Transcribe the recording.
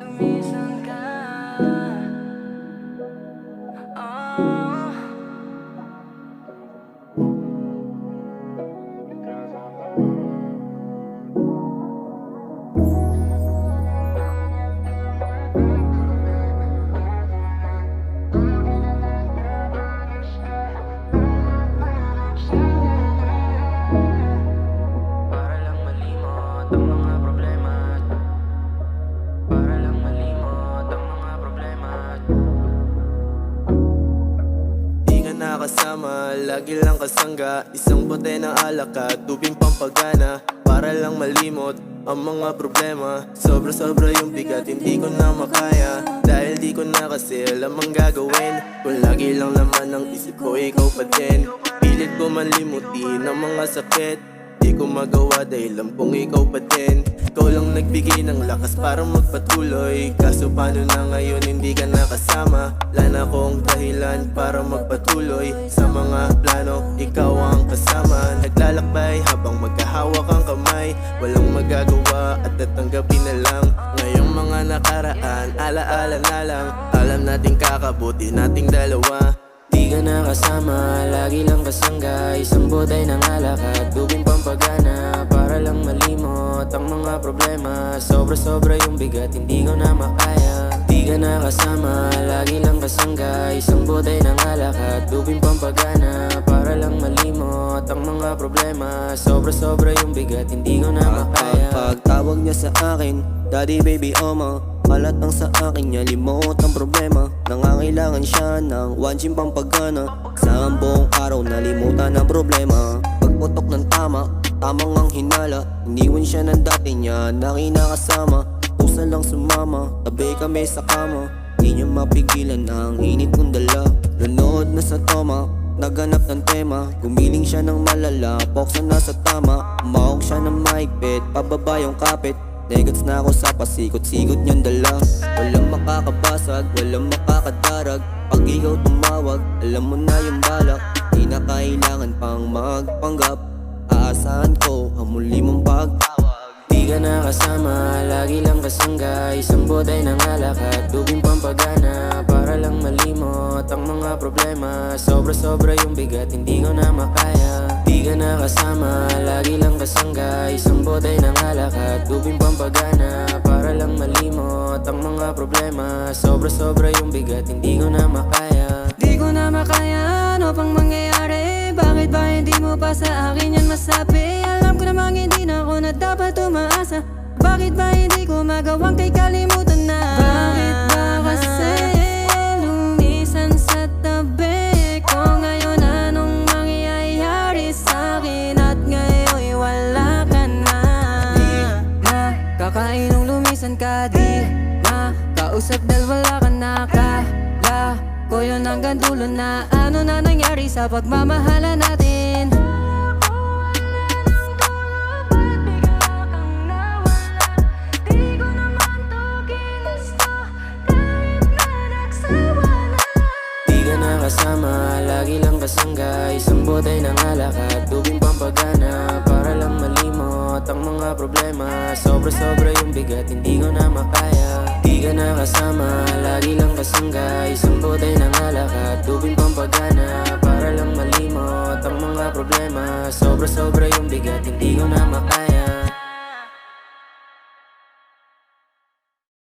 Lumisan ka. Para lang malimot ang mga problema. Para lang malimot ang mga problema. Di ka nakasama, lagi lang kasangga. Isang bote ng alak at tubing pampagana. Para lang malimot ang mga problema. Sobra-sobra yung bigat, hindi ko na makaya. Dahil di ko na kasi alam ang gagawin. Kung lagi lang naman ang isip ko, ikaw pa din. Pilit ko man limutin ang mga sakit. Di ko magawa dahil alam kong ikaw pa din. Ikaw lang nagbigay ng lakas para magpatuloy. Kaso paano na ngayon hindi ka nakasama? Wala na akong dahilan para magpatuloy. Sa mga plano, ikaw ang kasama. Naglalakbay habang magkahawak ang kamay. Walang magagawa at tatanggapin na lang. Ngayong mga nakaraan, alaala na lang. Alam nating kakabuti nating dalawa. Di ka nakasama, lagi lang kasangga. Isang bote ng alak at tubing pampagana. Para lang malimot ang mga problema. Sobra-sobra yung bigat, hindi ko na makaya. Di ka nakasama, lagi lang kasangga. Isang bote ng alak at tubing pampagana. Para lang malimot ang mga problema. Sobra-sobra yung bigat, hindi ko na makaya. Pagtawag niya sa akin, Daddy, baby, oma, kalat ang sa akin niya, limot ang problema. Nangangailangan siya ng wanjing pampagana. Sa buong araw nalimutan ang problema. Pagputok ng tama, tamang ang hinala. Iniwan siya ng dati niya na kinakasama. Pusa lang sumama, tabi kami sa kama. Di niya mapigilan ang init kong dala. Lunod na sa toma, naganap ng tema. Gumiling siya ng malala, poksa na sa tama. Umahog siya ng mahigpit, pababa yung kapit. Negats na ako sa pasikot-sikot niyang dala. Walang makakabasag, walang makakadarag. Pag ikaw tumawag, alam mo na yung balak. Di na kailangan pang magpanggap. Aasahan ko ang muli mong pagtawag. Di ka nakasama, lagi lang kasangga. Isang bote ng alak at tubing pampagana. Para lang malimot ang mga problema. Sobra-sobra yung bigat, hindi ko na makaya. Di ka nakasama, lagi lang kasangga. Isang bote ng alak at tubing pampagana. Para lang malimot ang mga problema. Sobra-sobra yung bigat, hindi ko na makaya. Di ko na makaya, ano pang mangyayari? Bakit ba hindi mo pa sa akin yan masabi? Alam ko namang hindi na ako na dapat umaasa. Bakit ba hindi ko magawang kay kalimutan na? Bakit ba kasi lumisan sa tabi ko? Ngayon anong mangyayari sa'kin? At ngayon wala ka na. Di na kakain nung lumisan ka. Di na kausap dahil wala ka na. Kala ko yun hanggang dulo na. Ano na nangyari sa pagmamahalan natin? Kasama, lagi lang kasangga. Isang bote ng alak at tubing pampagana. Para lang malimot ang mga problema. Sobra-sobra yung bigat, hindi ko na makaya. Di ka nakasama, lagi lang kasangga. Isang bote ng alak at tubing pampagana. Para lang malimot ang mga problema. Sobra-sobra yung bigat, hindi ko na makaya.